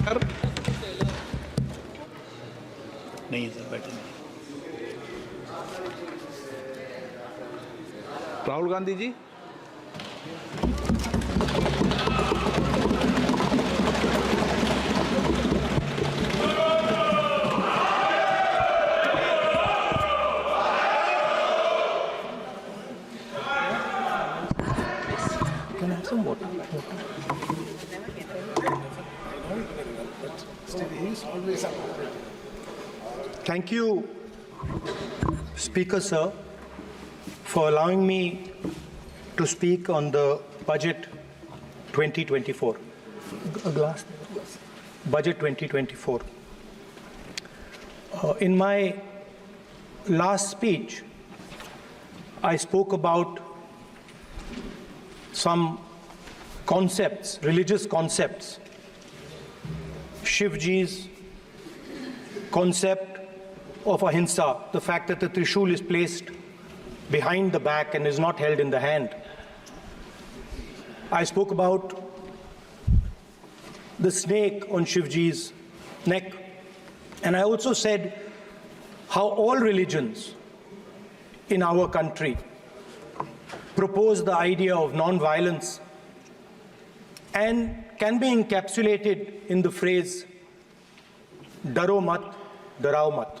Sir नहीं है sir, बैठे नहीं। राहुल गांधी जी, Can I have some water? Thank you, Speaker Sir, for allowing me to speak on the budget 2024. A glass. Budget 2024. In my last speech, I spoke about some concepts, religious concepts. Shivji's concept of ahimsa, the fact that the Trishul is placed behind the back and is not held in the hand. I spoke about the snake on Shivji's neck. And I also said how all religions in our country propose the idea of non-violence and can be encapsulated in the phrase, Daro mat, darao mat.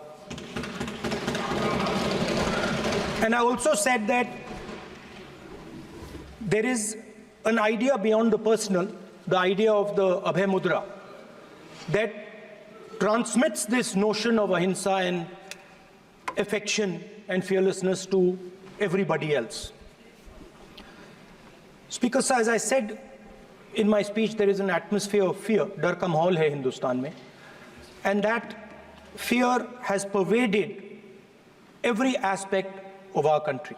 And I also said that there is an idea beyond the personal, the idea of the Abhay Mudra, that transmits this notion of ahimsa and affection and fearlessness to everybody else. Speaker Sir, as I said in my speech, there is an atmosphere of fear, dar ka mahol hai Hindustan mein, and that fear has pervaded every aspect of our country.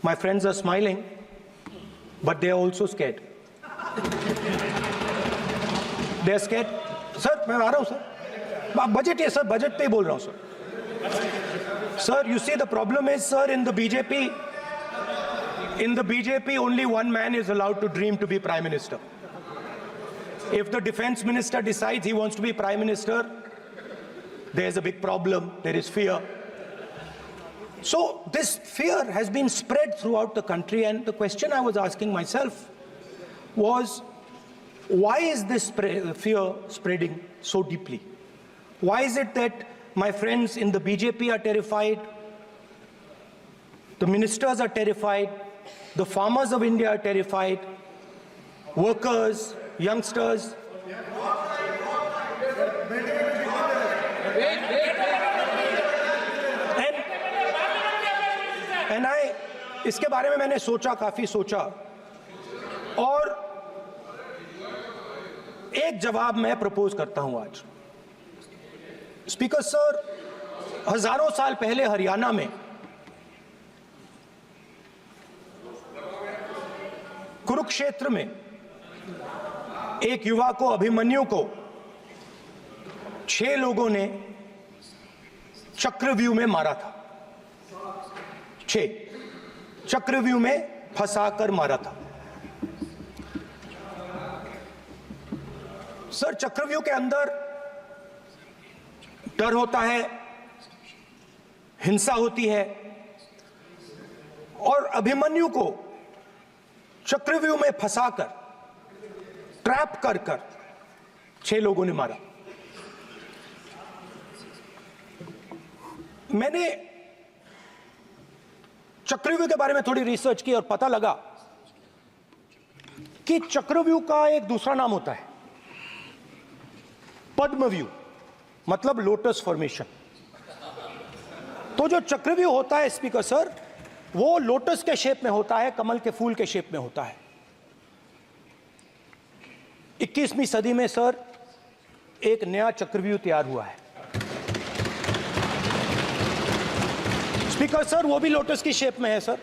My friends are smiling, but they are also scared. They are scared. Sir, मैं आ रहा हूँ sir. Budget है sir, budget पे ही बोल रहा हूँ sir. Sir, you see the problem is sir, in the BJP, only one man is allowed to dream to be Prime Minister. If the Defense Minister decides he wants to be Prime Minister, there's a big problem, there is fear. So this fear has been spread throughout the country, and the question I was asking myself was, why is this fear spreading so deeply? Why is it that my friends in the BJP are terrified, the ministers are terrified, the farmers of India are terrified, workers, youngsters. And इसके बारे में मैंने सोचा, काफी सोचा, और एक जवाब मैं प्रपोज करता हूं आज. स्पीकर सर, हजारों साल पहले हरियाणा में कुरुक्षेत्र में एक युवा को, अभिमन्यु को 6 लोगों ने चक्रव्यूह में मारा था. 6 चक्रव्यूह में फंसाकर मारा था. सर, चक्रव्यूह के अंदर डर होता है, हिंसा होती है, और अभिमन्यु को चक्रव्यूह में फंसाकर, ट्रैप कर 6 लोगों ने मारा. मैंने चक्रव्यूह के बारे में थोड़ी रिसर्च की और पता लगा कि चक्रव्यूह का एक दूसरा नाम होता है, पद्मव्यूह, मतलब लोटस फॉर्मेशन. तो जो चक्रव्यूह होता है स्पीकर सर, वो लोटस के शेप में होता है, कमल के फूल के शेप में होता है. 21वीं सदी में सर एक नया चक्रव्यूह तैयार हुआ है. स्पीकर सर, वो भी लोटस की शेप में है सर,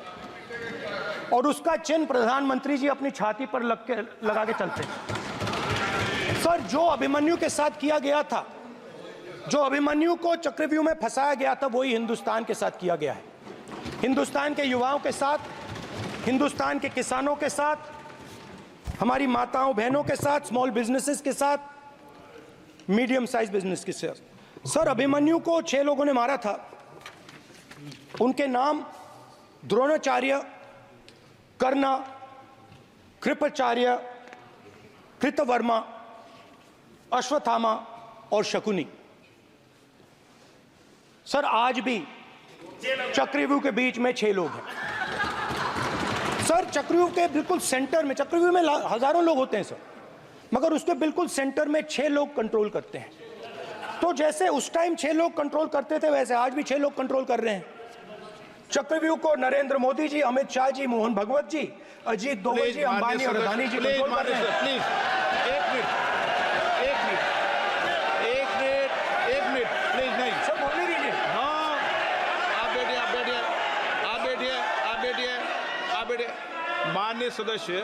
और उसका चिन्ह प्रधानमंत्री जी अपनी छाती पर लगा के चलते हैं. सर, जो अभिमन्यु के साथ किया गया था, जो अभिमन्यु को चक्रव्यूह में फंसाया गया था, वही हिंदुस्तान के साथ किया गया है. हिंदुस्तान के युवाओं के साथ, हिंदुस्तान के किसानों के साथ, हमारी माताओं बहनों के साथ, स्मॉल बिजनेसेस के साथ, मीडियम साइज बिजनेस के साथ। सर, अभिमन्यु को 6 लोगों ने मारा था। उनके नाम द्रोणाचार्य, कर्ण, कृपाचार्य, कृतवर्मा, अश्वत्थामा और शकुनी। सर, आज भी चक्रव्यूह के बीच में 6 लोग हैं। सर, चक्रव्यूह के बिल्कुल सेंटर में, चक्रव्यूह में हजारों लोग होते हैं सर, मगर उसके बिल्कुल सेंटर में 6 लोग कंट्रोल करते हैं। तो जैसे उस टाइम 6 लोग कंट्रोल करते थे, वैसे आज भी 6 लोग कंट्रोल कर रहे हैं चक्रव्यूह को। नरेंद्र मोदी जी, अमित शाह जी, मोहन भगवत जी, अजीत दोवल जी, अंबानी और अदानी जी कंट्रोल कर रहे हैं। प्लीज एक मिनट प्लीज। नहीं सर, बोलने दीजिए। हाँ, आप बैठिए। माननीय सदस्य,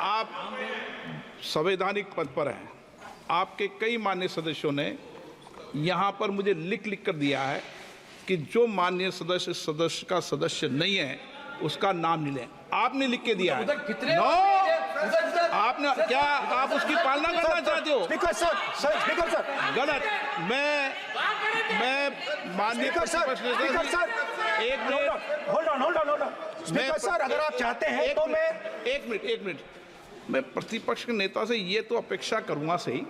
आप संवैधानिक पद पर हैं। आपके कई माननीय सदस्यों ने यहाँ पर मुझे लिख कर दिया है कि जो माननीय सदस्य का सदस्य नहीं है उसका नाम नहीं लें। आपने लिख के दिया है। नो, आपने क्या, आप उसकी पालना करना चाहते हो? स्पीकर सर, गलत। मैं माननीय एक minute, hold on. Speaker sir, अगर आप चाहते हैं तो मैं एक मिनट मैं प्रतिपक्ष के नेता से ये तो अपेक्षा करूंगा सही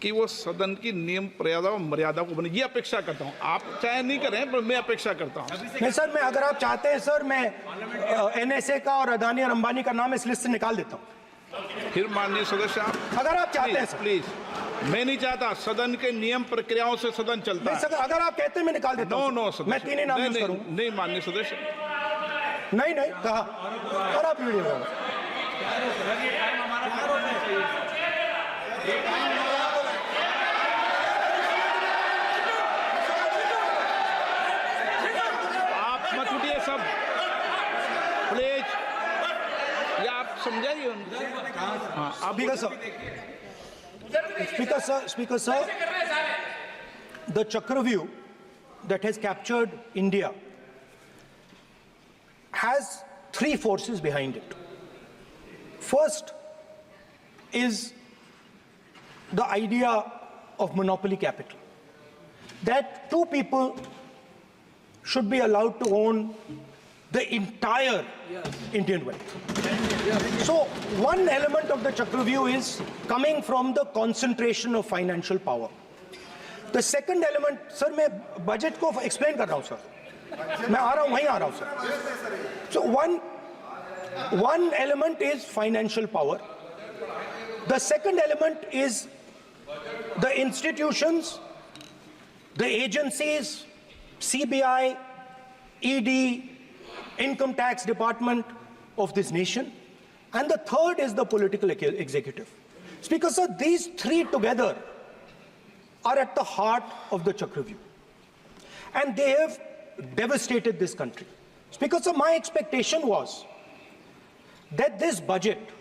कि वो सदन की नियम मर्यादा को बने, ये अपेक्षा करता हूं। आप चाहे नहीं करें, पर मैं अपेक्षा करता हूं। नहीं सर, मैं, अगर आप चाहते हैं सर, मैं NSA का और अदानी और अंबानी का नाम इस लिस्ट से निकाल देता हूं। फिर माननीय सदस्य, आप अगर आप चाहते हैं सर। प्लीज, मैं नहीं चाहता। सदन के नियम प्रक्रियाओं से सदन चलता है। अगर आप कहते हैं मैं निकाल देता हूं। नो मैं 3 ही नाम यूज करूंगा। नहीं माननीय सदस्य, नहीं कहा। और आप वीडियो मत उठिए सब प्लीज, या आप समझाइए। हाँ, आप Speaker sir, the Chakravyuh that has captured India has 3 forces behind it. First is the idea of monopoly capital, that 2 people should be allowed to own the entire Indian wealth. So one element of the Chakravyuh is coming from the concentration of financial power. The second element, sir, मैं budget को explain कर रहा हूं sir, मैं आ रहा हूं, वहीं आ रहा हूं sir. So one element is financial power. The second element is the institutions, the agencies, CBI, ED, Income Tax Department of this nation, and the third is the political executive. Speaker sir, these 3 together are at the heart of the Chakravyuh, and they have devastated this country. Speaker sir, my expectation was that this budget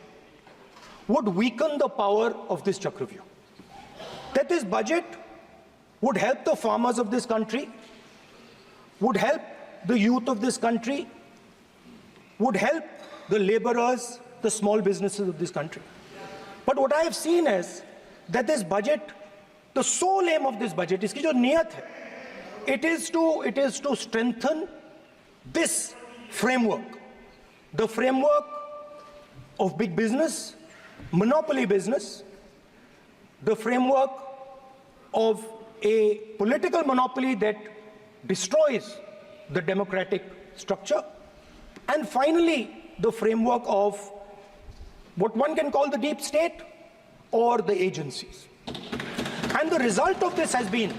would weaken the power of this Chakravyuh, that this budget would help the farmers of this country, would help the youth of this country, would help the laborers, the small businesses of this country. But what I have seen is that this budget, the sole aim of this budget, iski jo niyat hai, it is to strengthen this framework, the framework of big business, monopoly business, the framework of a political monopoly that destroys the democratic structure, and finally the framework of what one can call the deep state or the agencies. And the result of this has been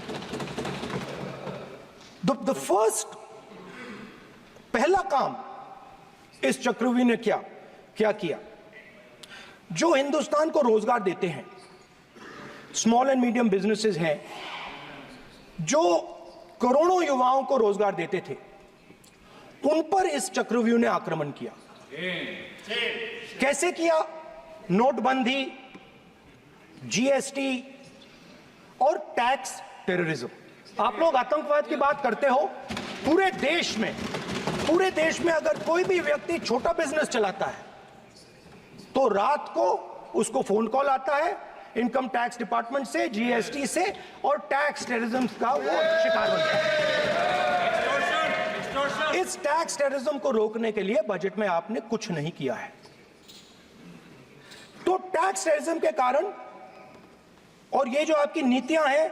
the first, पहला काम इस चक्रव्यूह ने क्या किया, जो हिंदुस्तान को रोजगार देते हैं, स्मॉल एंड मीडियम बिजनेसेस हैं, जो करोड़ों युवाओं को रोजगार देते थे, उन पर इस चक्रव्यूह ने आक्रमण किया। कैसे किया? नोटबंदी, जीएसटी और टैक्स टेररिज्म। आप लोग आतंकवाद की बात करते हो, पूरे देश में अगर कोई भी व्यक्ति छोटा बिजनेस चलाता है तो रात को उसको फोन कॉल आता है इनकम टैक्स डिपार्टमेंट से, जीएसटी से, और टैक्स टेररिज्म का वो शिकार बन जाता है। इस टैक्स टेररिज्म को रोकने के लिए बजट में आपने कुछ नहीं किया है। तो टैक्स टेररिज्म के कारण और ये जो आपकी नीतियां हैं,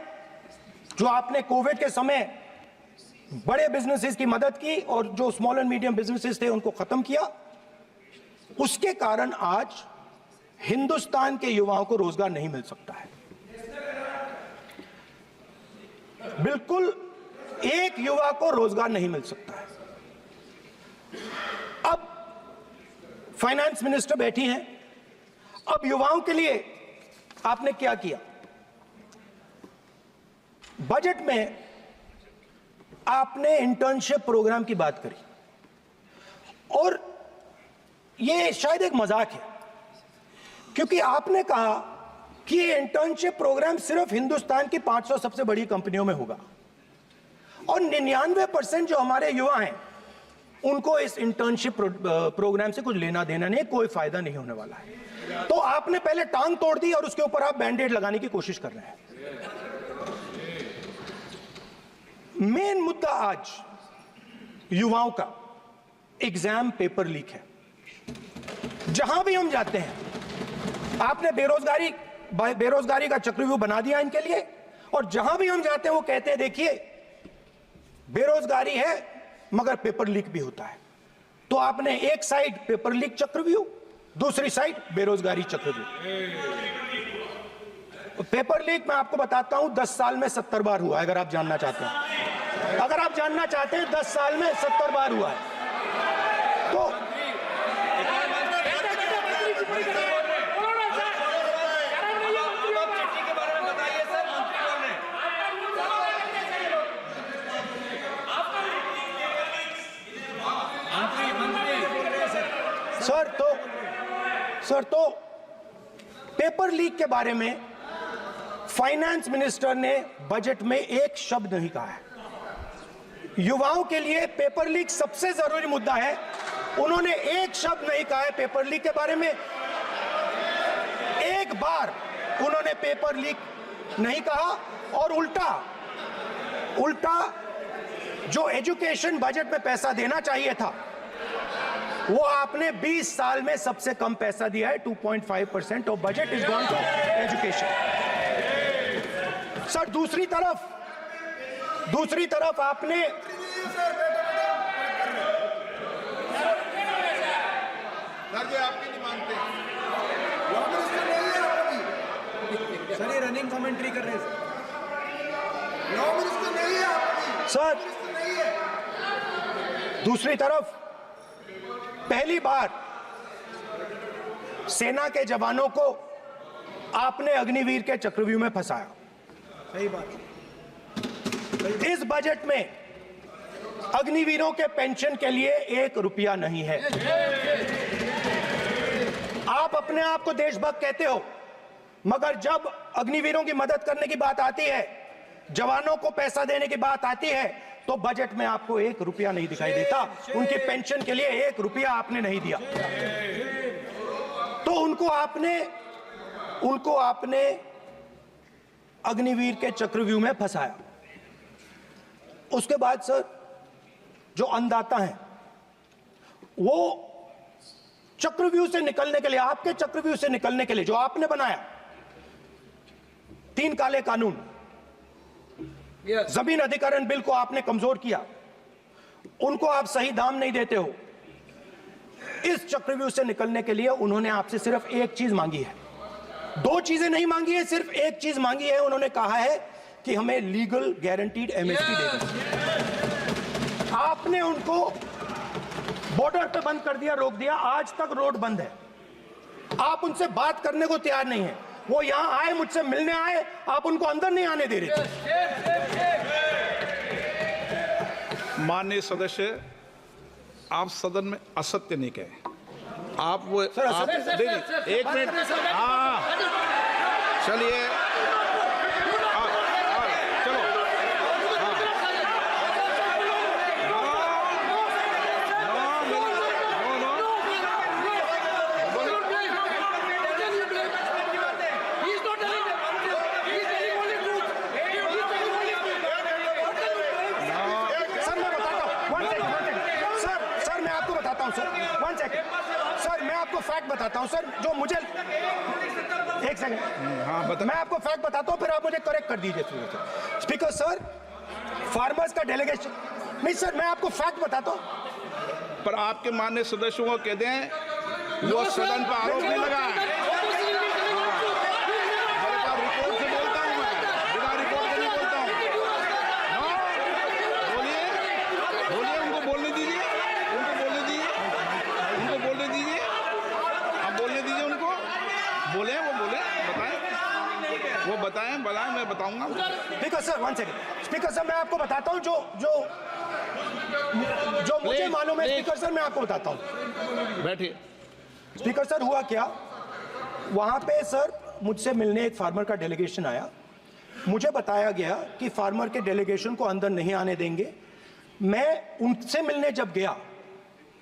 जो आपने कोविड के समय बड़े बिजनेसेस की मदद की और जो स्मॉल एंड मीडियम बिजनेसेस थे उनको खत्म किया, उसके कारण आज हिंदुस्तान के युवाओं को रोजगार नहीं मिल सकता है। बिल्कुल एक युवा को रोजगार नहीं मिल सकता है। अब फाइनेंस मिनिस्टर बैठी हैं, अब युवाओं के लिए आपने क्या किया? बजट में आपने इंटर्नशिप प्रोग्राम की बात करी और यह शायद एक मजाक है, क्योंकि आपने कहा कि ये इंटर्नशिप प्रोग्राम सिर्फ हिंदुस्तान की 500 सबसे बड़ी कंपनियों में होगा और 99% जो हमारे युवा हैं उनको इस इंटर्नशिप प्रोग्राम से कुछ लेना देना नहीं, कोई फायदा नहीं होने वाला है। तो आपने पहले टांग तोड़ दी और उसके ऊपर आप बैंडेड लगाने की कोशिश कर रहे हैं। मेन मुद्दा आज युवाओं का एग्जाम पेपर लीक है। जहां भी हम जाते हैं आपने बेरोजगारी का चक्रव्यूह बना दिया इनके लिए, और जहां भी हम जाते हैं वो कहते हैं देखिए बेरोजगारी है मगर पेपर लीक भी होता है। तो आपने एक साइड पेपर लीक चक्रव्यूह, दूसरी साइड बेरोजगारी चक्रव्यूह। पेपर लीक मैं आपको बताता हूं 10 साल में 70 बार हुआ है। अगर आप जानना चाहते हैं, 10 साल में 70 बार हुआ है। तो सर तो पेपर लीक के बारे में फाइनेंस मिनिस्टर ने बजट में एक शब्द नहीं कहा है। युवाओं के लिए पेपर लीक सबसे जरूरी मुद्दा है, उन्होंने एक शब्द नहीं कहा है पेपर लीक के बारे में। एक बार उन्होंने पेपर लीक नहीं कहा और उल्टा जो एजुकेशन बजट में पैसा देना चाहिए था वो आपने 20 साल में सबसे कम पैसा दिया है। 2.5% of budget is gone to education. Sir दूसरी तरफ आपने आपकी नहीं मानते सर, ये रनिंग कमेंट्री कर रहे हैं सर। दूसरी तरफ पहली बार सेना के जवानों को आपने अग्निवीर के चक्रव्यूह में फंसाया। सही बात। इस बजट में अग्निवीरों के पेंशन के लिए 1 रुपया नहीं है। आप अपने आप को देशभक्त कहते हो, मगर जब अग्निवीरों की मदद करने की बात आती है, जवानों को पैसा देने की बात आती है, तो बजट में आपको 1 रुपया नहीं दिखाई देता। उनकी पेंशन के लिए 1 रुपया आपने नहीं दिया। तो उनको आपने अग्निवीर के चक्रव्यूह में फंसाया। उसके बाद सर जो अन्नदाता हैं वो चक्रव्यूह से निकलने के लिए, आपके चक्रव्यूह से निकलने के लिए जो आपने बनाया 3 काले कानून, जमीन अधिग्रहण बिल को आपने कमजोर किया, उनको आप सही दाम नहीं देते हो। इस चक्रव्यूह से निकलने के लिए उन्होंने आपसे सिर्फ एक चीज मांगी है, 2 चीजें नहीं मांगी है, सिर्फ एक चीज मांगी है। उन्होंने कहा है कि हमें लीगल गारंटीड एमएसपी दे दो। आपने उनको बॉर्डर पे बंद कर दिया, रोक दिया, आज तक रोड बंद है। आप उनसे बात करने को तैयार नहीं है। वो यहां आए, मुझसे मिलने आए, आप उनको अंदर नहीं आने दे रहे। माननीय सदस्य, आप सदन में असत्य नहीं कहे। आप वो सर, आप देखिए, 1 मिनट। हाँ चलिए, चलो। आपको फैक्ट बताता हूं सर, जो मुझे एक सेकंड, हाँ बता। मैं आपको फैक्ट बताता हूं, फिर आप मुझे करेक्ट कर दीजिए स्पीकर सर। फार्मर्स का डेलीगेशन, नहीं सर, मैं आपको फैक्ट बताता हूं। पर आपके माननीय सदस्यों को कहते हैं वो सदन पर आरोप नहीं लगा है। रिपोर्ट से बोलता हूं मैं, बिना रिपोर्ट के नहीं बोलता हूं। हाँ, बोलिए बोलिए, उनको बोलने दीजिए, उनको बोलने दीजिए, उनको बोलने दीजिए, आप बोलने दीजिए उनको, बोले वो बोले, बताएं, वो बताएं, मैं बताऊंगा। Speaker sir, one second speaker sir, मैं आपको बताता हूं जो मुझे मालूम है स्पीकर सर, मैं आपको बताता हूं। बैठिए। स्पीकर सर, हुआ क्या, वहां पे सर मुझसे मिलने एक फार्मर का डेलीगेशन आया। मुझे बताया गया कि फार्मर के डेलीगेशन को अंदर नहीं आने देंगे। मैं उनसे मिलने जब गया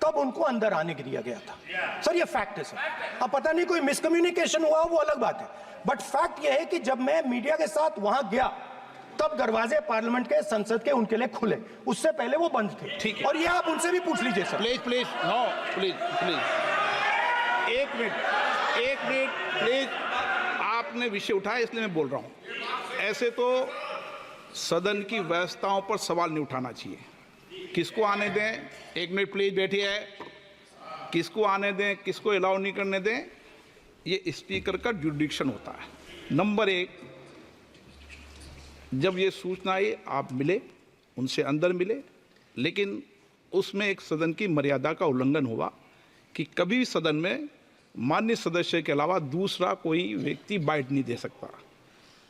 तब उनको अंदर आने दिया गया था। सर ये फैक्ट है सर। अब पता नहीं कोई मिसकम्युनिकेशन हुआ, वो अलग बात है, बट फैक्ट ये है कि जब मैं मीडिया के साथ वहां गया तब दरवाजे पार्लियामेंट के, संसद के उनके लिए खुले, उससे पहले वो बंद थे। ठीक है। और ये आप उनसे भी पूछ लीजिए sir. Please please, no please please, एक मिनट प्लीज। आपने विषय उठाया इसलिए मैं बोल रहा हूं। ऐसे तो सदन की व्यवस्थाओं पर सवाल नहीं उठाना चाहिए। किसको आने दें, एक मिनट प्लीज बैठिए, किसको आने दें, किसको अलाउ नहीं करने दें, ये स्पीकर का जुडिक्शन होता है। नंबर एक, जब ये सूचना आई आप मिले, उनसे अंदर मिले, लेकिन उसमें एक सदन की मर्यादा का उल्लंघन हुआ कि कभी भी सदन में माननीय सदस्य के अलावा दूसरा कोई व्यक्ति बाइट नहीं दे सकता।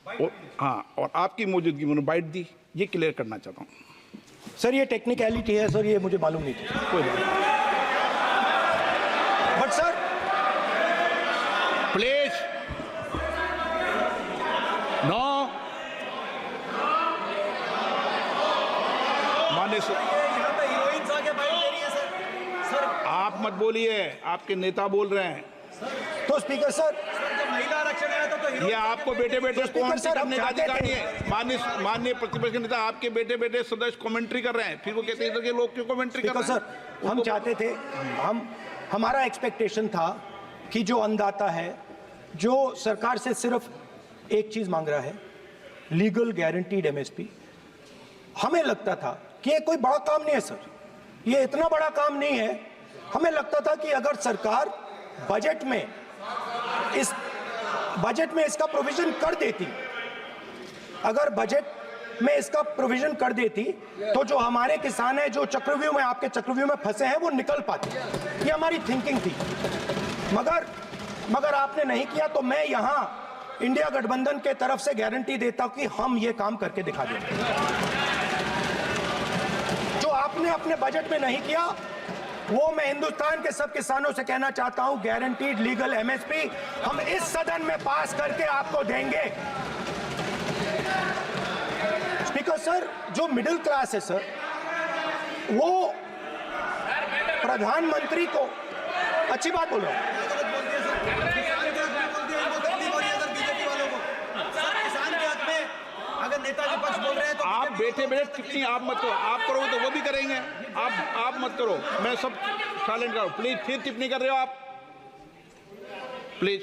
और हाँ, और आपकी मौजूदगी में बाइट दी, ये क्लियर करना चाहता हूँ। सर ये टेक्निकलिटी है सर, ये मुझे मालूम नहीं थी। कोई नहीं, बट सर प्लीज नो। माननीय यहाँ पे हीरोइंस आके बाइट दे रही है सर। सर आप मत बोलिए, आपके नेता बोल रहे हैं। तो स्पीकर सर, जब महिला आरक्षण आया था तो ये आपको बेटे बेटे कमेंट्री सर, हम करने का चाहते अधिकार थे। नहीं है। माननीय प्रतिपक्ष के नेता आपके बेटे बेटे सदस्य कमेंट्री कर रहे हैं, फिर वो कहते हैं कि लोग क्यों कमेंट्री कर स्पीकर रहे सर, हैं। हम चाहते थे, हमारा एक्सपेक्टेशन था कि जो अन्नदाता है, जो सरकार से सिर्फ एक चीज मांग रहा है, लीगल गारंटीड एमएसपी। हमें लगता था कि ये कोई बड़ा काम नहीं है सर, ये इतना बड़ा काम नहीं है। हमें लगता था कि अगर सरकार बजट में इसका प्रोविजन कर देती, अगर बजट में इसका प्रोविजन कर देती, तो जो हमारे किसान हैं जो चक्रव्यूह में, आपके चक्रव्यूह में फंसे हैं, वो निकल पाते। ये हमारी थिंकिंग थी, मगर आपने नहीं किया। तो मैं यहां इंडिया गठबंधन के तरफ से गारंटी देता हूं कि हम ये काम करके दिखा देंगे। जो आपने अपने बजट में नहीं किया, वो मैं हिंदुस्तान के सब किसानों से कहना चाहता हूं, गारंटीड लीगल एमएसपी हम इस सदन में पास करके आपको देंगे। स्पीकर सर, जो मिडिल क्लास है सर, वो प्रधानमंत्री को, अच्छी बात बोल रहा हूं, अगर नेता विपक्ष बोल रहे हैं तो आप बैठे बैठे टिप्पणी आप मत करो, आप करोगे तो वो भी करेंगे। आप मत करो, मैं सब साइलेंट करो प्लीज। फिर टिप्पणी कर रहे हो आप, प्लीज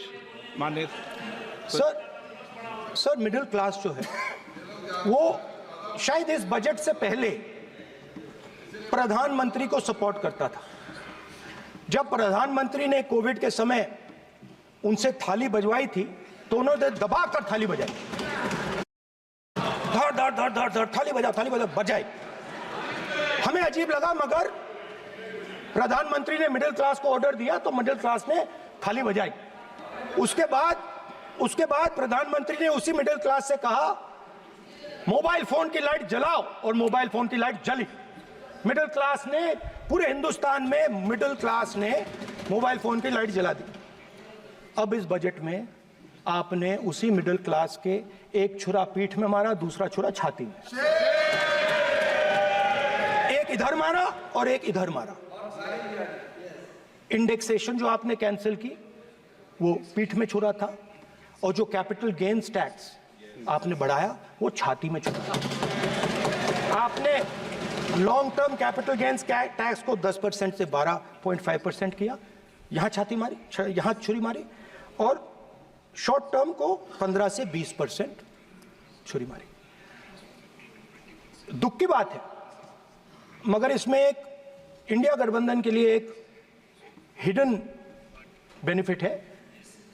माननीय सर मिडिल क्लास जो है, वो शायद इस बजट से पहले प्रधानमंत्री को सपोर्ट करता था। जब प्रधानमंत्री ने कोविड के समय उनसे थाली बजवाई थी, तो उन्होंने दबाकर थाली बजाई, धड़ धड़ धड़ धड़ धड़, थाली बजा बजाई। हमें अजीब लगा, मगर प्रधानमंत्री ने मिडिल क्लास को ऑर्डर दिया तो मिडिल क्लास ने थाली बजाई। उसके बाद प्रधानमंत्री ने उसी मिडिल क्लास से कहा, मोबाइल फोन की लाइट जलाओ, और मोबाइल फोन की लाइट जली। मिडिल क्लास ने, पूरे हिंदुस्तान में मिडिल क्लास ने मोबाइल फोन की लाइट जला दी। अब इस बजट में आपने उसी मिडिल क्लास के एक छुरा पीठ में मारा, दूसरा छुरा छाती में, एक इधर मारा और एक इधर मारा। इंडेक्सेशन जो आपने कैंसिल की, वो पीठ में छुरा था, और जो कैपिटल गेन्स टैक्स आपने बढ़ाया, वो छाती में छुरा था। आपने long term capital gains tax को 10% से 12.5% किया, यहां छाती मारी, यहां छुरी मारी, और शॉर्ट टर्म को 15 से 20% छुरी मारी। दुख की बात है, मगर इसमें एक इंडिया गठबंधन के लिए एक हिडन बेनिफिट है।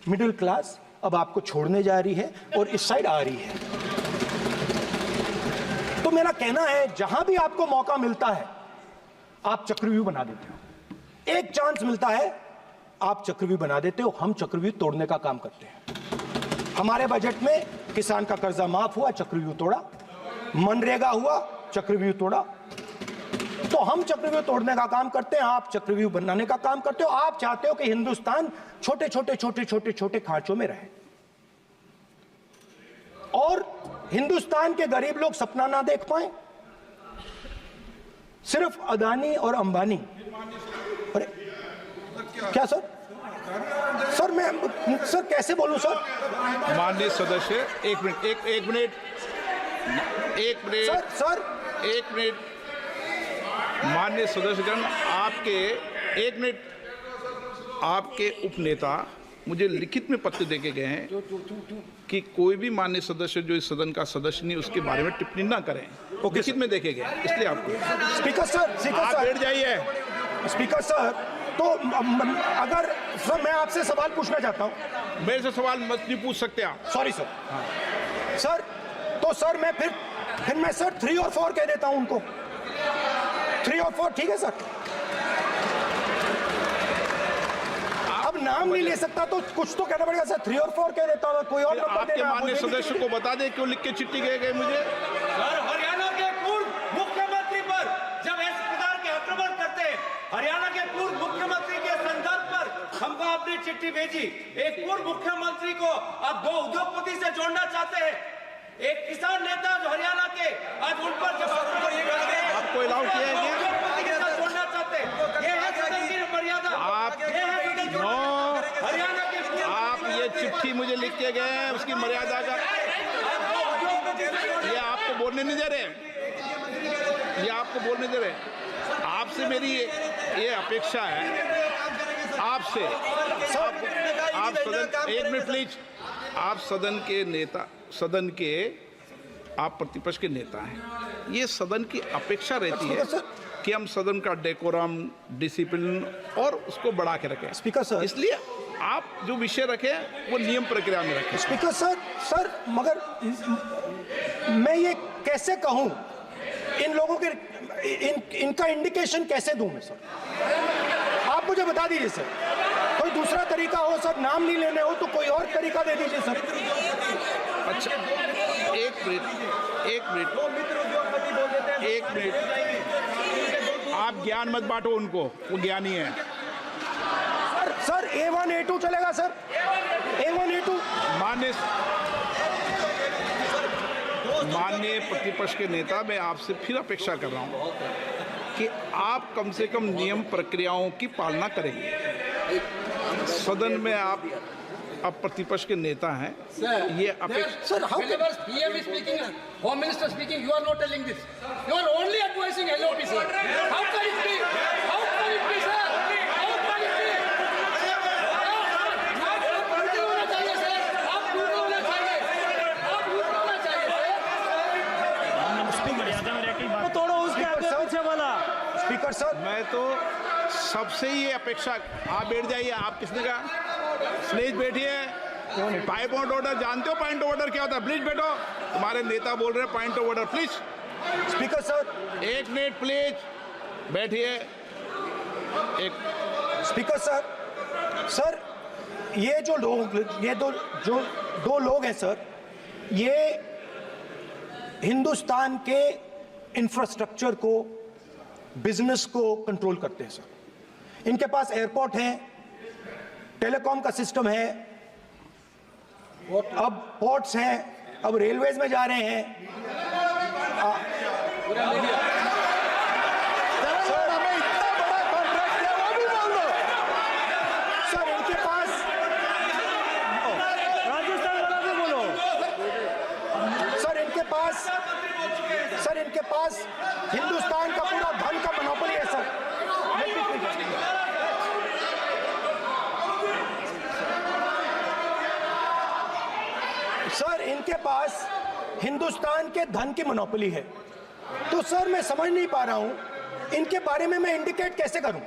मिडिल क्लास अब आपको छोड़ने जा रही है और इस साइड आ रही है। तो मेरा कहना है, जहां भी आपको मौका मिलता है आप चक्रव्यूह बना देते हो। एक चांस मिलता है आप चक्रव्यूह बना देते हो। हम चक्रव्यूह तोड़ने का काम करते हैं। हमारे बजट में किसान का कर्जा माफ हुआ, चक्रव्यूह तोड़ा। मनरेगा हुआ, चक्रव्यूह तोड़ा। तो हम चक्रव्यूह तोड़ने का काम करते हैं, आप चक्रव्यूह बनाने का काम करते हो। आप चाहते हो कि हिंदुस्तान छोटे छोटे छोटे छोटे छोटे खांचों में रहे और हिंदुस्तान के गरीब लोग सपना ना देख पाए। सिर्फ अदानी और अंबानी। अरे क्या सर? सर मैं सर कैसे बोलूं सर? माननीय सदस्य, एक मिनट सर माननीय सदस्यगण, आपके उपनेता मुझे लिखित में पत्र देके गए हैं कि कोई भी माननीय सदस्य जो इस सदन का सदस्य नहीं उसके बारे में टिप्पणी ना करें। लिखित में देखे गए, इसलिए आपको स्पीकर सर आप बैठ जाइए। स्पीकर सर, तो अगर सर मैं आपसे सवाल पूछना चाहता हूं। मेरे से सवाल मत नहीं पूछ सकते आप। Sorry sir. सर तो सर मैं फिर मैं सर 3 और 4 कह देता हूं उनको। 3 और 4 ठीक है सर? अब नाम नहीं ले सकता तो कुछ तो कहना पड़ेगा सर। 3 और 4 कह देता हूं, कोई और नंबर आपके देना। माननीय सदस्य को बता दें क्यों लिख के चिट्ठी गए मुझे। सर, हरियाणा के पूर्व मुख्यमंत्री पर जब इस प्रकार के आक्रमण करते हैं, हरियाणा के पूर्व मुख्यमंत्री के संदर्भ पर हमको आपने चिट्ठी भेजी। एक पूर्व मुख्यमंत्री को आप 2 उद्योगपति से जोड़ना चाहते हैं, एक किसान नेता जो हरियाणा के, आज उन पर जब आपको अलाउ किया है क्या? उद्योगपति के साथ जोड़ना चाहते हैं। ये है सदन की मर्यादा। हरियाणा के आप ये चिट्ठी मुझे लिख के गए हैं, उसकी मर्यादा का ये आपको बोलने नहीं दे रहे, ये आपको बोलने दे रहे। आपसे मेरी ये अपेक्षा है, आपसे आप सदन, एक मिनट प्लीज, आप सदन के नेता, सदन के आप प्रतिपक्ष के नेता हैं। ये सदन की अपेक्षा रहती है कि हम सदन का डेकोरम, डिसिप्लिन और उसको बढ़ा के रखें। स्पीकर सर, इसलिए आप जो विषय रखें वो नियम प्रक्रिया में रखें। स्पीकर सर मगर मैं ये कैसे कहूं, इन लोगों के इनका इंडिकेशन कैसे दूं मैं सर? आप मुझे बता दीजिए सर, कोई दूसरा तरीका हो सर, नाम नहीं लेने हो तो कोई और तरीका दे दीजिए सर। अच्छा एक मिनट आप ज्ञान मत बांटो उनको, वो ज्ञानी है। सर A1 A2 चलेगा सर? A1 A2 माननीय प्रतिपक्ष के नेता, मैं आपसे फिर अपेक्षा कर रहा हूं कि आप कम से कम नियम प्रक्रियाओं की पालना करेंगे। सदन में आप अब प्रतिपक्ष के नेता हैं, ये अपेक्षा। Sir how can PM is speaking, Home Minister speaking, you are not telling this. You are only advising LOP, sir. How can it be? How can it be, sir? How can it be? आप झूठे होना चाहिए, sir. आप झूठे होना चाहिए. आप झूठे होना चाहिए, सर. तोड़ो उसके आगे पीछे वाला। स्पीकर सर, मैं तो सबसे ये अपेक्षा, आप बैठ जाइए। आप किसने कहा? प्लीज बैठिए। पॉइंट ऑफ ऑर्डर जानते हो? पॉइंट ऑफ ऑर्डर क्या होता है? प्लीज बैठो। तुम्हारे नेता बोल रहे हैं point of order, please. Speaker sir, एक मिनट प्लीज बैठिए। एक स्पीकर सर, ये जो लोग, ये दो लोग हैं सर, ये हिंदुस्तान के इंफ्रास्ट्रक्चर को, बिजनेस को कंट्रोल करते हैं सर। इनके पास एयरपोर्ट है, टेलीकॉम का सिस्टम है, अब पोर्ट्स हैं, अब रेलवेज में जा रहे हैं। सर इनके पास, राजस्थान वाला भी बोलो। सर इनके पास हिंदुस्तान का पूरा धन का मोनोपोली है सर। इनके पास हिंदुस्तान के धन की मोनोपोली है। तो सर मैं समझ नहीं पा रहा हूं इनके बारे में मैं इंडिकेट कैसे करूं।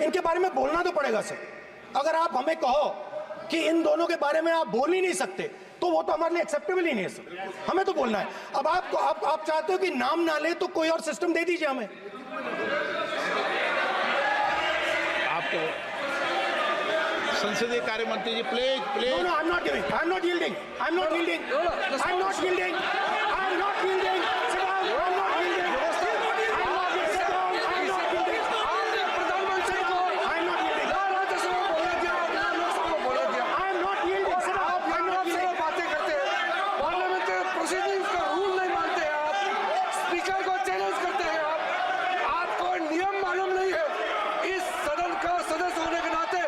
इनके बारे में बोलना तो पड़ेगा सर। अगर आप हमें कहो कि इन दोनों के बारे में आप बोल ही नहीं सकते तो वो तो हमारे लिए एक्सेप्टेबल ही नहीं है सर। हमें तो बोलना है। अब आप चाहते हो कि नाम ना ले तो कोई और सिस्टम दे दीजिए हमें। आपको संसदीय कार्य मंत्री जी please please. No, I'm not giving. I'm not yielding. I'm not yielding. I'm not yielding. I'm not yielding. Sit down. I'm not yielding. I'm not yielding. Sit down. I'm not yielding. आपने प्रधानमंत्री को I'm not yielding. Rajya Sabha में बोला दिया, आपने लोकसभा में बोला दिया। I'm not yielding. Sit down. आप I'm not सिर्फ yielding. बातें करते हैं, पार्लियामेंट्री प्रोसीडिंग्स का रूल नहीं मानते हैं आप, स्पीकर को चैलेंज करते हैं आप, आपको नियम मालूम नहीं है। इस सदन का सदस्य होने के नाते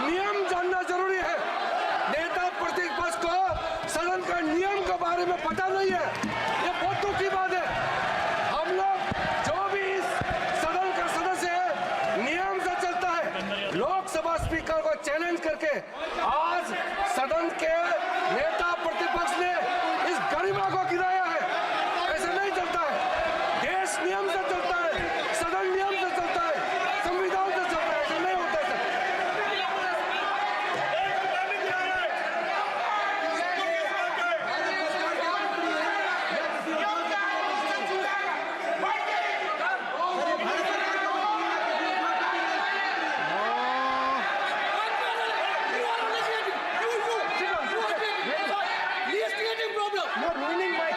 नियम जानना जरूरी है। नेता प्रतिपक्ष को सदन का नियम के बारे में पता नहीं है, ये बहुत दुख की बात है। हम लोग जो भी इस सदन का सदस्य है नियम से चलता है। लोकसभा स्पीकर को चैलेंज करके आज सदन के नेता प्रतिपक्ष ने इस गरिमा को गिराया है। ऐसा नहीं चलता है। देश नियम से चलता है, सदन नियम से चलता है, संविधान से चलता है। ऐसा नहीं होता है। You're ruining my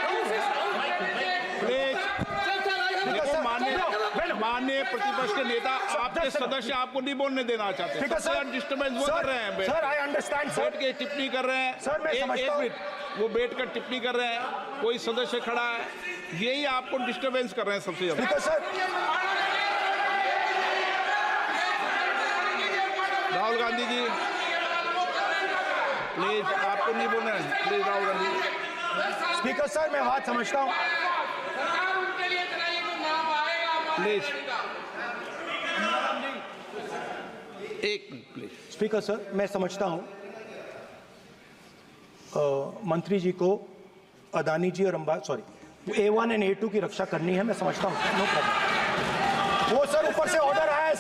प्लीज देखो माननीय प्रतिपक्ष के नेता आपके सदस्य आपको नहीं बोलने देना चाहते। ठीक है, सर। डिस्टर्बेंस वो कर रहे हैं। Sir, I understand, sir. बैठ के टिप्पणी कर रहे हैं। सर, मैं समझता एक हूं। मिनट वो बैठ कर टिप्पणी कर रहे हैं, कोई सदस्य खड़ा है, यही आपको डिस्टर्बेंस कर रहे हैं सबसे ज्यादा। ठीक है सर। राहुल गांधी जी प्लीज, आपको नहीं बोलना है। Please Rahul Gandhi. Speaker sir मैं बात समझता हूँ। प्लीज एक मिनट प्लीज। स्पीकर सर मैं समझता हूँ मंत्री जी को अदानी जी और A1 और A2 की रक्षा करनी है। मैं समझता हूँ, नो प्रॉब्लम। वो सर ऊपर से ऑर्डर आया है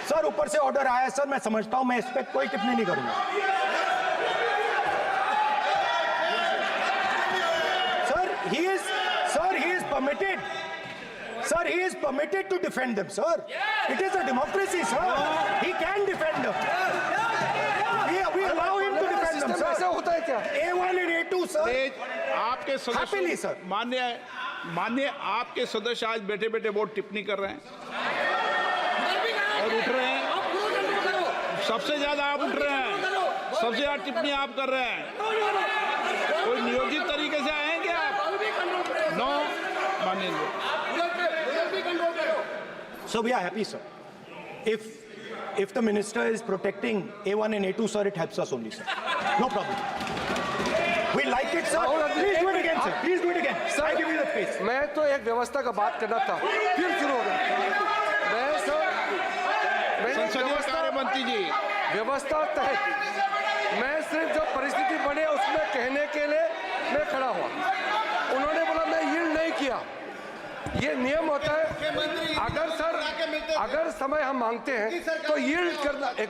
सर ऊपर से ऑर्डर आया है सर। मैं समझता हूँ, मैं इस पर कोई टिप्पणी नहीं करूंगा। He is permitted to defend them, sir. It is a democracy, sir. He can defend them. We allow him to defend them, sir. ऐसा होता है क्या? A1 and A2, sir. आपके Happily, sir. सदस्य मान्य आपके सदस्य आज बैठे बैठे बहुत टिप्पणी कर रहे हैं और उठ रहे हैं। सबसे ज्यादा आप उठ रहे हैं, सबसे ज्यादा टिप्पणी आप कर रहे हैं। कोई नियोजित तरीके से आएंगे आप? नो मानिए। So we are happy, sir. If the minister is protecting A1 and A2, sir, it helps us only, sir. No problem. We like it, sir. Please do it again, sir. Please do it again. Sir, I give you the space. मैं तो एक व्यवस्था का बात करना था, फिर शुरू हो गया। संसदीय कार्य मंत्री जी व्यवस्था तहत मैं सिर्फ जो परिस्थिति बने उसमें कहने के लिए मैं खड़ा हुआ। उन्होंने बोला मैं यील्ड नहीं किया। ये नियम होता है। अगर समय हम मांगते हैं तो यील्ड करना एक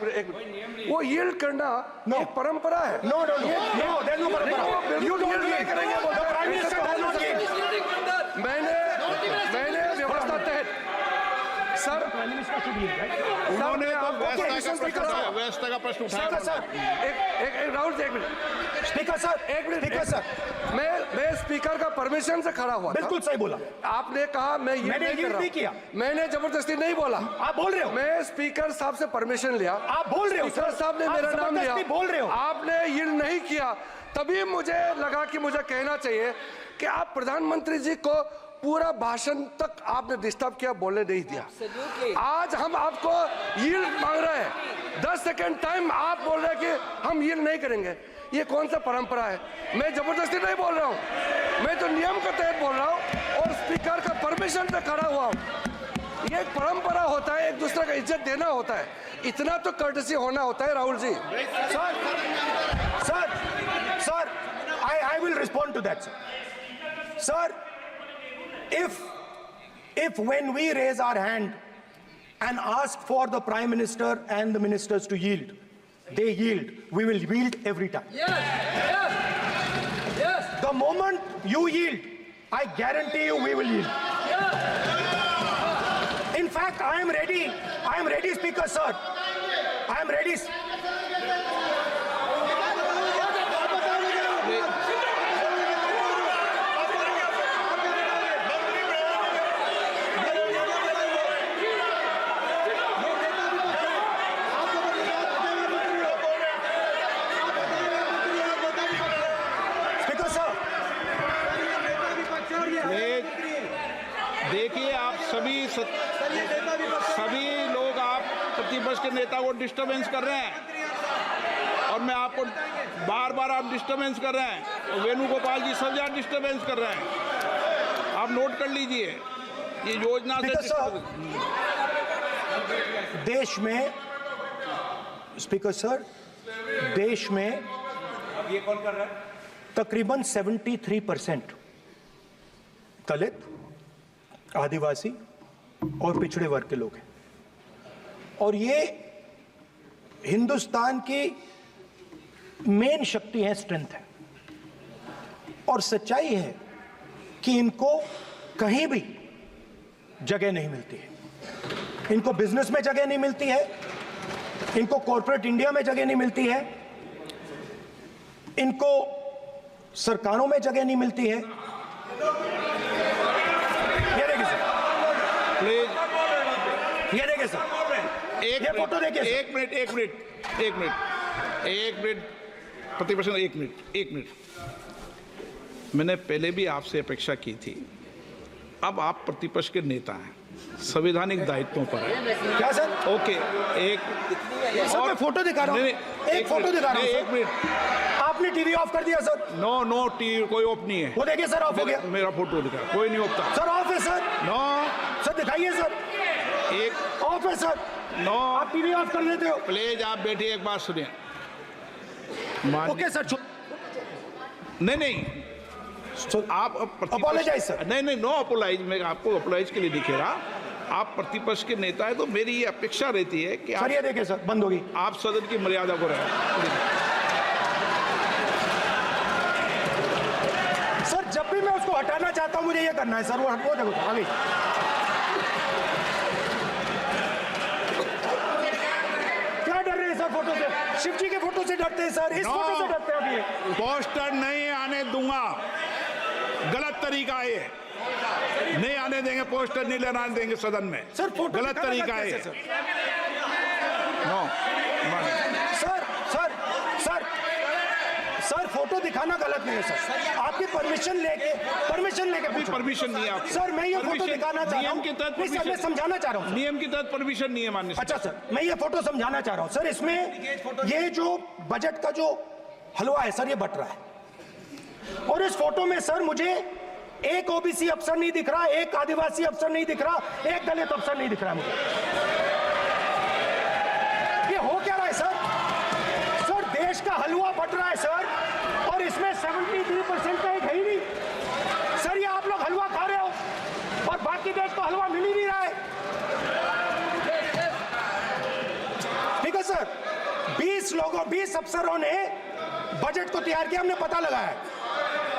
वो यील्ड करना एक परंपरा है। No, there's no parampara. You don't yield नहीं yield. करेंगे The बोलते Prime हैं। Minister does not yield. मैंने व्यवस्था तहत सर उन्होंने तो व्यवस्था का प्रश्न उठाया। सर एक राहुल जी, एक minute speaker sir speaker sir मैं स्पीकर का परमिशन से खड़ा हुआ था। बिल्कुल सही बोला। आपने कहा मैं ये मैंने नहीं कर नहीं रहा। किया। मैंने जबरदस्ती नहीं बोला। आप बोल रहे हो। मैं स्पीकर साहब से परमिशन लिया। आप बोल रहे हो स्पीकर सर। साहब ने आप मेरा नाम लिया। जबरदस्ती बोल रहे हो। आपने ये नहीं किया, तभी मुझे लगा कि मुझे कहना चाहिए कि आप प्रधानमंत्री जी को पूरा भाषण तक आपने डिस्टर्ब किया, बोलने नहीं दिया। आज हम आपको यील्ड मांग रहे हैं, 10 सेकंड टाइम आप बोल रहे हैं कि हम यील्ड नहीं करेंगे। ये कौन सा परंपरा है? मैं जबरदस्ती नहीं बोल रहा हूँ, मैं तो नियम के तहत बोल रहा हूँ और स्पीकर का परमिशन से खड़ा हुआ हूँ। ये एक परंपरा होता है, एक दूसरे का इज्जत देना होता है, इतना तो कर्टसी होना होता है। Rahul ji sir I will respond to that, sir. Sir, if when we raise our hand and ask for the Prime Minister and the ministers to yield, they yield, we will yield every time. Yes. The moment you yield, I guarantee you we will yield. In fact, I am ready, Speaker, sir. I am ready. Speaker, sir. देखिए, आप सभी लोग आप प्रतिपक्ष के नेता को disturbance कर रहे हैं, और मैं आपको बार आप डिस्टर्बेंस कर रहे हैं, और वेणुगोपाल जी सब जगह डिस्टर्बेंस कर रहे हैं। आप नोट कर लीजिए, ये योजना से देश में, स्पीकर सर, देश में ये कौन कर रहा है? तकरीबन 73% दलित, आदिवासी और पिछड़े वर्ग के लोग हैं, और ये हिंदुस्तान की मेन शक्ति है, स्ट्रेंथ है। और सच्चाई है कि इनको कहीं भी जगह नहीं मिलती है। इनको बिजनेस में जगह नहीं मिलती है, इनको कॉर्पोरेट इंडिया में जगह नहीं मिलती है, इनको सरकारों में जगह नहीं मिलती है। ये देखिए सर, प्लीज, ये देखिए सर, ये फोटो देखिए। एक मिनट प्रतिपक्ष, एक मिनट। मैंने पहले भी आपसे अपेक्षा की थी, अब आप प्रतिपक्ष के नेता हैं, संवैधानिक दायित्वों पर है। क्या सर? ओके, एक सर, मैं फोटो दिखा रहा हूँ, एक फोटो दिखा रहा हूँ। एक मिनट, आपने टीवी ऑफ कर दिया सर? नो टीवी कोई ऑफ नहीं है। वो देखिए सर, ऑफ हो गया। मेरा फोटो दिखा, कोई नहीं ऑफ सर ऑफ है सर। नो सर दिखाइए सर, एक ऑफ है सर। नो, आप टीवी ऑफ कर लेते हो? प्लीज आप बैठिए, एक बात सुनिए। ओके सर, नहीं, आप अपोलोजाइज सर। नहीं, नो अपोलाइज। मैं आपको अपोलाइज के लिए दिखे रहा। आप प्रतिपक्ष के नेता है, तो मेरी ये अपेक्षा रहती है कि सर ये देखिए सर, बंद होगी। आप सदन की मर्यादा को रखें। सर जब भी मैं उसको हटाना चाहता हूं, मुझे ये करना है सर, वो देखो आ गई। क्या डर रहे हैं सर फोटो से? शिव जी के फोटो से डरते हैं सर, इस फोटो से डरते हैं अभी। पोस्टर नहीं आने दूंगा, गलत तरीका है ये, नहीं आने देंगे, पोस्टर नहीं लेना देंगे सदन में। सर फोटो गलत तरीका है। नो सर फोटो दिखाना गलत नहीं है सर। आपकी परमिशन लेके कोई परमिशन नहीं है आपको। सर मैं ये फोटो दिखाना चाह रहा हूँ, नियम के तहत नहीं सर मैं समझाना चाह रहा हूँ। नियम के तहत परमिशन नहीं है माननीय। अच्छा सर, मैं ये फोटो समझाना चाह रहा हूँ सर। इसमें ये जो बजट का जो हलवा है सर, ये बट रहा है, और इस फोटो में सर मुझे एक ओबीसी अफसर नहीं दिख रहा, एक आदिवासी अफसर नहीं दिख रहा, एक दलित अफसर नहीं दिख रहा मुझे। ये हो क्या रहा है सर? सर देश का हलवा बट रहा है सर, और इसमें 73% का एक है ही नहीं सर। ये आप लोग हलवा खा रहे हो और बाकी देश को हलवा मिल ही नहीं रहा है। ठीक है सर, 20 अफसरों ने बजट को तैयार किया, हमने पता लगाया है।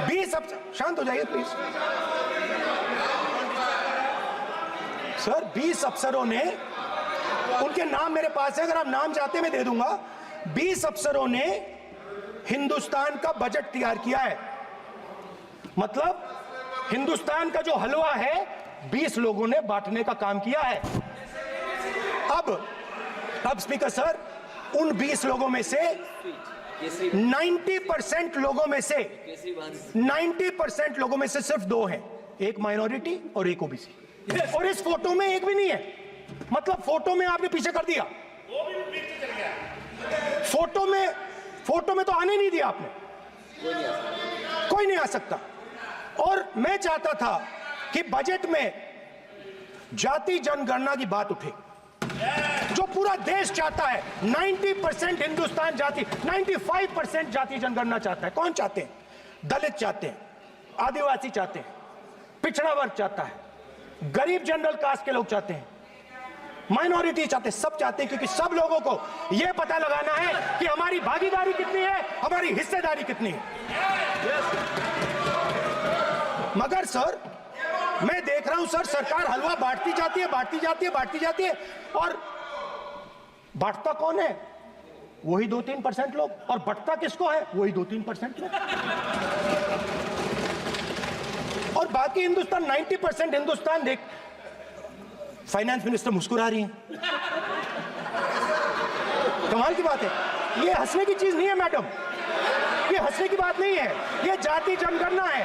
20 अफसर, शांत हो जाइए प्लीज सर। 20 अफसरों ने, उनके नाम मेरे पास है, अगर आप नाम चाहते हैं मैं दे दूंगा। 20 अफसरों ने हिंदुस्तान का बजट तैयार किया है। मतलब हिंदुस्तान का जो हलवा है 20 लोगों ने बांटने का काम किया है। अब स्पीकर सर, उन 20 लोगों में से 90% लोगों में से सिर्फ 2 हैं, एक माइनॉरिटी और एक ओबीसी। और इस फोटो में एक भी नहीं है। मतलब फोटो में आपने पीछे कर दिया, फोटो में तो आने नहीं दिया आपने, कोई नहीं आ सकता। और मैं चाहता था कि बजट में जाति जनगणना की बात उठे, जो पूरा देश चाहता है। 90% हिंदुस्तान जाति, 95% जाति जनगणना चाहता है। कौन चाहते हैं? दलित चाहते हैं, आदिवासी चाहते हैं, पिछड़ा वर्ग चाहता है, गरीब जनरल कास्ट के लोग चाहते हैं, माइनॉरिटी चाहते हैं, सब चाहते हैं, क्योंकि सब लोगों को यह पता लगाना है कि हमारी भागीदारी कितनी है, हमारी हिस्सेदारी कितनी है। मगर सर, मैं देख रहा हूं सर, सरकार हलवा बांटती जाती है, बांटती जाती है, बांटती जाती है, और बांटता कौन है? वही 2-3% लोग, और बंटता किसको है? वही 2-3% लोग, और बाकी हिंदुस्तान, 90% हिंदुस्तान देख। फाइनेंस मिनिस्टर मुस्कुरा रही हैं, कमाल की बात है। ये हंसने की चीज नहीं है मैडम, ये हंसने की बात नहीं है, ये जाति जनगणना है,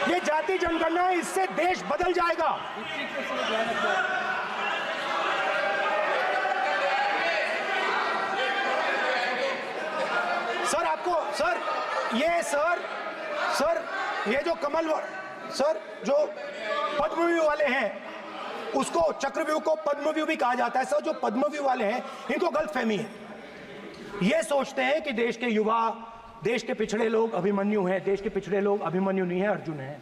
ये जाति जनगणना है, इससे देश बदल जाएगा। सर आपको सर ये जो कमल सर जो पद्मव्यूह वाले हैं, उसको चक्रव्यूह को पद्मव्यूह भी कहा जाता है। सर जो पद्मव्यूह वाले हैं, इनको गलतफहमी है, ये सोचते हैं कि देश के युवा, देश के पिछड़े लोग अभिमन्यु हैं। देश के पिछड़े लोग अभिमन्यु नहीं है, अर्जुन है।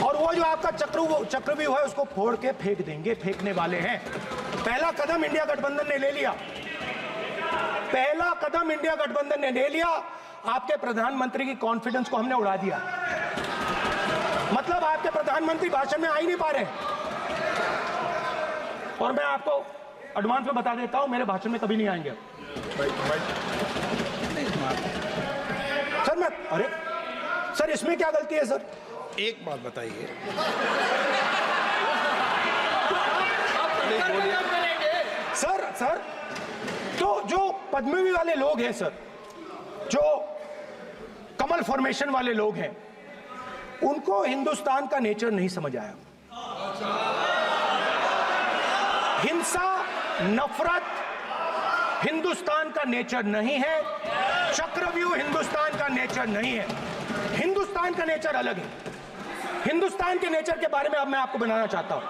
और वो जो आपका चक्रव्यूह है, उसको फोड़ के फेंक देंगे, फेंकने वाले हैं। पहला कदम इंडिया गठबंधन ने ले लिया, पहला कदम इंडिया गठबंधन ने ले लिया। आपके प्रधानमंत्री की कॉन्फिडेंस को हमने उड़ा दिया, मतलब आपके प्रधानमंत्री भाषण में आ ही नहीं पा रहे। और मैं आपको एडवांस में बता देता हूं, मेरे भाषण में कभी नहीं आएंगे सर। अरे सर, इसमें क्या गलती है सर? एक बात बताइए, सर तो जो पद्मव्यूह वाले लोग हैं सर, जो कमल फॉर्मेशन वाले लोग हैं, उनको हिंदुस्तान का नेचर नहीं समझ आया। हिंसा, नफरत हिंदुस्तान का नेचर नहीं है, चक्रव्यूह हिंदुस्तान का नेचर नहीं है। हिंदुस्तान का नेचर अलग है। हिंदुस्तान के नेचर के बारे में अब मैं आपको बनाना चाहता हूं।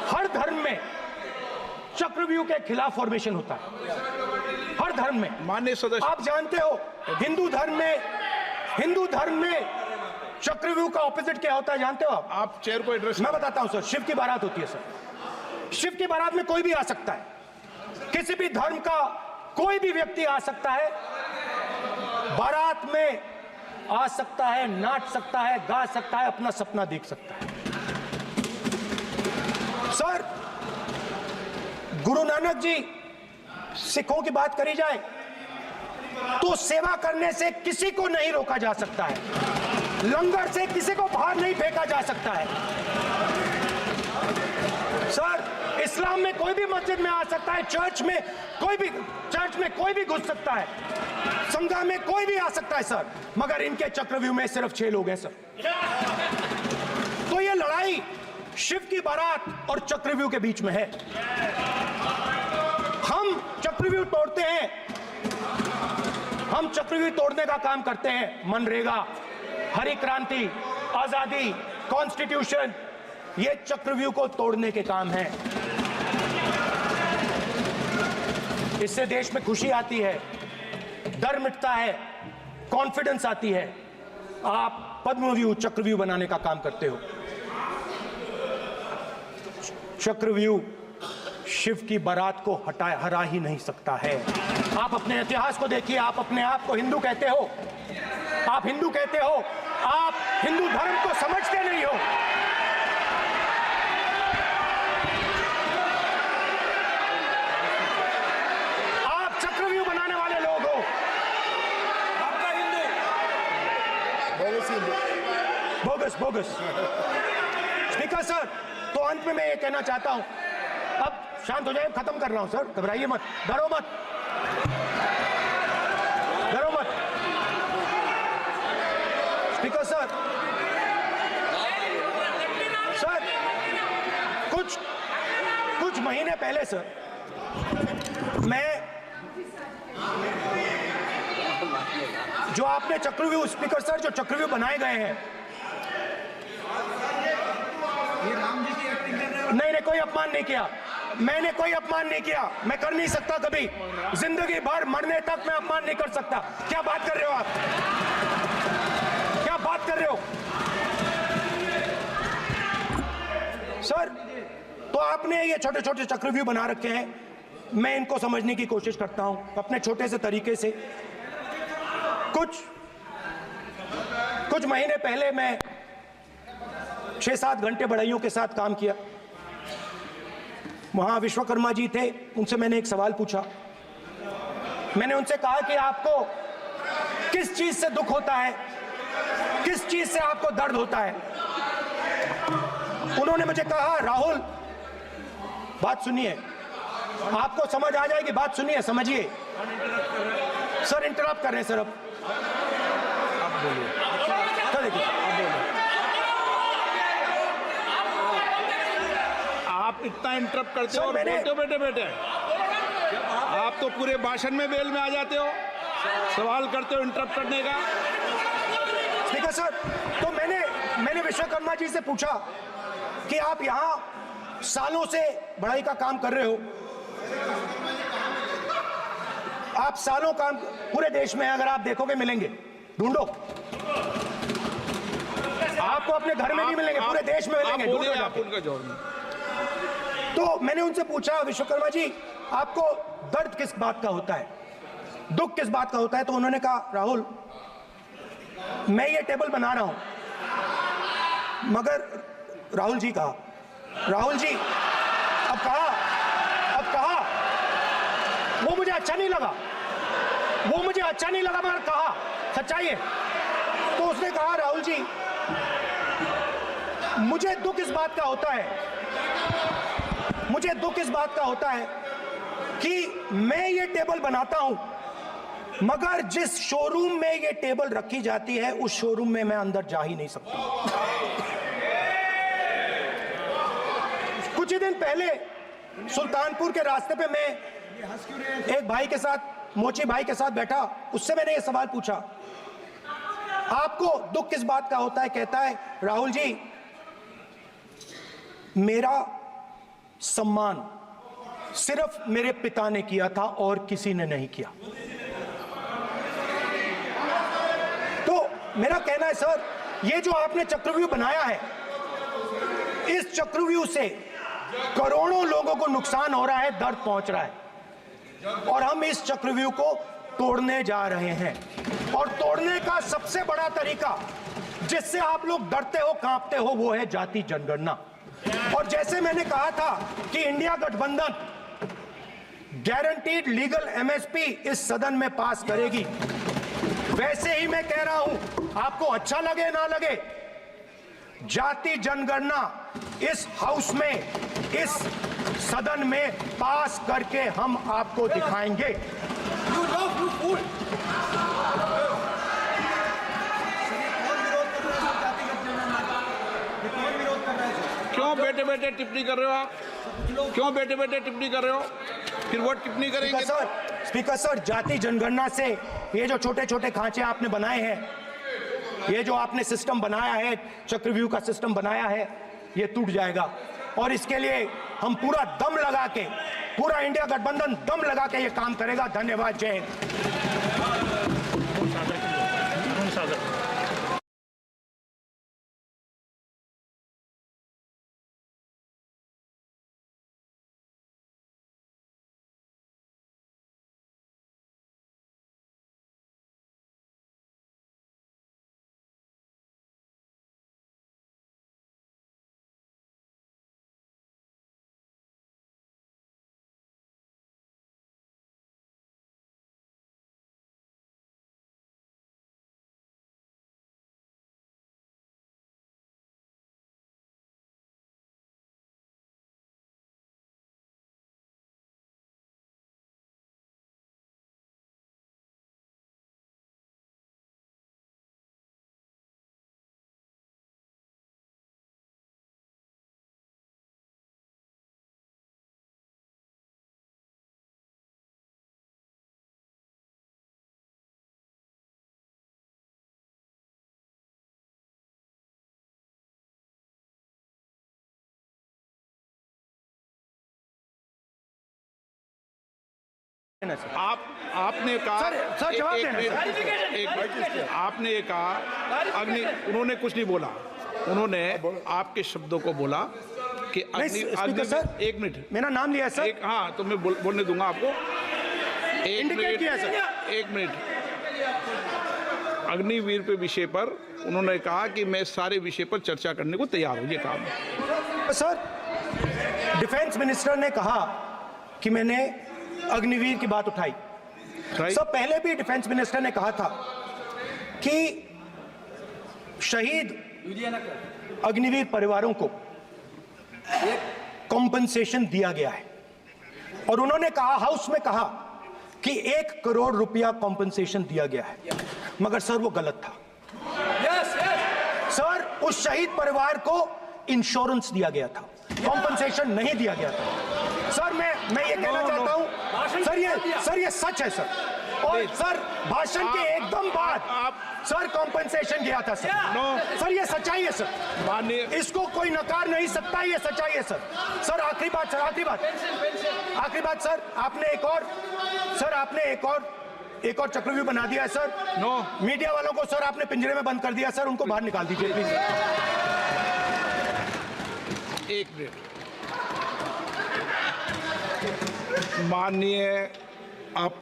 हर धर्म में चक्रव्यूह के खिलाफ फॉर्मेशन होता है, हर धर्म में। माननीय सदस्य, आप जानते हो हिंदू धर्म में चक्रव्यूह का ऑपोजिट क्या होता है, जानते हो आप चेयर को एड्रेस। मैं बताता हूं सर। शिव की बारात होती है सर, शिव की बारात में कोई भी आ सकता है, किसी भी धर्म का कोई भी व्यक्ति आ सकता है, बारात में आ सकता है, नाच सकता है, गा सकता है, अपना सपना देख सकता है। सर गुरु नानक जी, सिखों की बात करी जाए तो सेवा करने से किसी को नहीं रोका जा सकता है, लंगर से किसी को बाहर नहीं फेंका जा सकता है। सर इस्लाम में कोई भी मस्जिद में आ सकता है, चर्च में कोई भी घुस सकता है, संघा में कोई भी आ सकता है सर, मगर इनके चक्रव्यूह में सिर्फ 6 लोग हैं सर। तो ये लड़ाई शिव की बारात और चक्रव्यूह के बीच में है। हम चक्रव्यूह तोड़ते हैं, हम चक्रव्यूह तोड़ने का काम करते हैं। मनरेगा, हरी क्रांति, आजादी, कॉन्स्टिट्यूशन, ये चक्रव्यूह को तोड़ने के काम हैं। इससे देश में खुशी आती है, डर मिटता है, कॉन्फिडेंस आती है। आप पद्मव्यूह चक्रव्यूह बनाने का काम करते हो। चक्रव्यूह शिव की बारात को हरा ही नहीं सकता है। आप अपने इतिहास को देखिए, आप अपने आप को हिंदू कहते हो, आप हिंदू कहते हो, आप हिंदू धर्म को समझते नहीं हो। आप चक्रव्यूह बनाने वाले लोग हो। आपका हिंदू बोगस। स्पीकर सर, तो अंत में मैं ये कहना चाहता हूं, अब शांत हो जाए, खत्म कर रहा हूं सर, घबराइए मत, डरो मत। स्पीकर सर, कुछ महीने पहले सर, मैं जो आपने चक्रव्यूह, स्पीकर सर, जो चक्रव्यूह बनाए गए हैं, ये राम जी की एक्टिंग कर रहे हो। नहीं, कोई अपमान नहीं किया। मैंने कोई अपमान नहीं किया, मैं कर नहीं सकता कभी, जिंदगी भर मरने तक मैं अपमान नहीं कर सकता। क्या बात कर रहे हो आप, क्या बात कर रहे हो सर? तो आपने ये छोटे छोटे चक्रव्यूह बना रखे हैं, मैं इनको समझने की कोशिश करता हूं अपने छोटे से तरीके से। कुछ महीने पहले मैं 6-7 घंटे बढ़इयों के साथ काम किया। वहां विश्वकर्मा जी थे, उनसे मैंने एक सवाल पूछा। मैंने उनसे कहा कि आपको किस चीज से दुख होता है, किस चीज से आपको दर्द होता है? उन्होंने मुझे कहा, राहुल बात सुनिए, आपको समझ आ जाएगी, बात सुनिए, समझिए। सर इंटरप्ट कर रहे हैं सर, अब बोलिए, देखिए आप इतना इंटरप्ट करते हो और मैंने- बोलते हो बेटे बेटे, आप तो पूरे भाषण में बेल में आ जाते हो, सवाल करते हो इंटरप्ट करने का। स्पीकर सर, तो मैंने विश्वकर्मा जी से पूछा कि आप यहां सालों से बढ़ाई का काम कर रहे हो, आप सालों काम पूरे देश में अगर आप देखोगे मिलेंगे, ढूंढो, आपको अपने घर में नहीं मिलेंगे, पूरे देश में मिलेंगे, ढूंढो बोलिए, आप जाके। उनका जवाब नहीं। तो मैंने उनसे पूछा, विश्वकर्मा जी आपको दर्द किस बात का होता है, दुख किस बात का होता है? तो उन्होंने कहा, राहुल मैं ये टेबल बना रहा हूं, मगर राहुल जी कहा, राहुल जी अब कहा वो मुझे अच्छा नहीं लगा, मगर कहा सच्चाई है। तो उसने कहा, राहुल जी मुझे दुख इस बात का होता है, कि मैं ये टेबल बनाता हूं, मगर जिस शोरूम में ये टेबल रखी जाती है उस शोरूम में मैं अंदर जा ही नहीं सकता। कुछ ही दिन पहले सुल्तानपुर के रास्ते पे मैं एक भाई के साथ, मोची भाई के साथ बैठा, उससे मैंने ये सवाल पूछा, आपको दुख किस बात का होता है? कहता है, राहुल जी मेरा सम्मान सिर्फ मेरे पिता ने किया था और किसी ने नहीं किया। तो मेरा कहना है सर, ये जो आपने चक्रव्यूह बनाया है, इस चक्रव्यूह से करोड़ों लोगों को नुकसान हो रहा है, दर्द पहुंच रहा है, और हम इस चक्रव्यूह को तोड़ने जा रहे हैं। और तोड़ने का सबसे बड़ा तरीका जिससे आप लोग डरते हो, कांपते हो, वो है जाति जनगणना। और जैसे मैंने कहा था कि इंडिया गठबंधन गारंटीड लीगल एमएसपी इस सदन में पास करेगी, वैसे ही मैं कह रहा हूं, आपको अच्छा लगे ना लगे, जाति जनगणना इस हाउस में, इस सदन में पास करके हम आपको दिखाएंगे। क्यों बेटे बेटे टिप्पणी कर रहे हो आप? क्यों बेटे बेटे टिप्पणी कर रहे हो? फिर वो टिप्पणी करेंगे। स्पीकर सर, जाति जनगणना से ये जो छोटे छोटे खांचे आपने बनाए हैं, ये जो आपने सिस्टम बनाया है, चक्रव्यूह का सिस्टम बनाया है, ये टूट जाएगा। और इसके लिए हम पूरा दम लगा के, पूरा इंडिया गठबंधन दम लगा के ये काम करेगा। धन्यवाद, जय हिंद। आपने कहा सर, जवाब देना, आपने ये कहा उन्होंने कुछ नहीं बोला, उन्होंने आपके शब्दों को बोला कि स्पीकर सर, एक मिनट, मेरा नाम लिया है सर। हाँ तो मैं बोलने दूंगा आपको। इंडिकेट किया सर। एक मिनट, अग्निवीर पे विषय पर उन्होंने कहा कि मैं सारे विषय पर चर्चा करने को तैयार हूं, ये काम। सर, डिफेंस मिनिस्टर ने कहा कि मैंने अग्निवीर की बात उठाई। सर, पहले भी डिफेंस मिनिस्टर ने कहा था कि शहीद अग्निवीर परिवारों को कॉम्पनसेशन दिया गया है, और उन्होंने कहा, हाउस में कहा कि 1 करोड़ रुपया कॉम्पनसेशन दिया गया है, मगर सर वो गलत था। सर, उस शहीद परिवार को इंश्योरेंस दिया गया था, कॉम्पनसेशन नहीं दिया गया था। सर, मैं ये कहना चाहता हूं, सर ये सच है सर, और सर भाषण के एकदम बाद सर कॉम्पनसेशन गया था सर। सर ये सच्चाई है सर, इसको कोई नकार नहीं सकता, ये सच्चाई है सर। सर आखिरी बात सर, आखिरी बात सर, आपने एक और चक्रव्यूह बना दिया है सर। मीडिया वालों को सर आपने पिंजरे में बंद कर दिया सर, उनको बाहर निकाल दीजिए प्लीज। एक मिनट, माननीय आप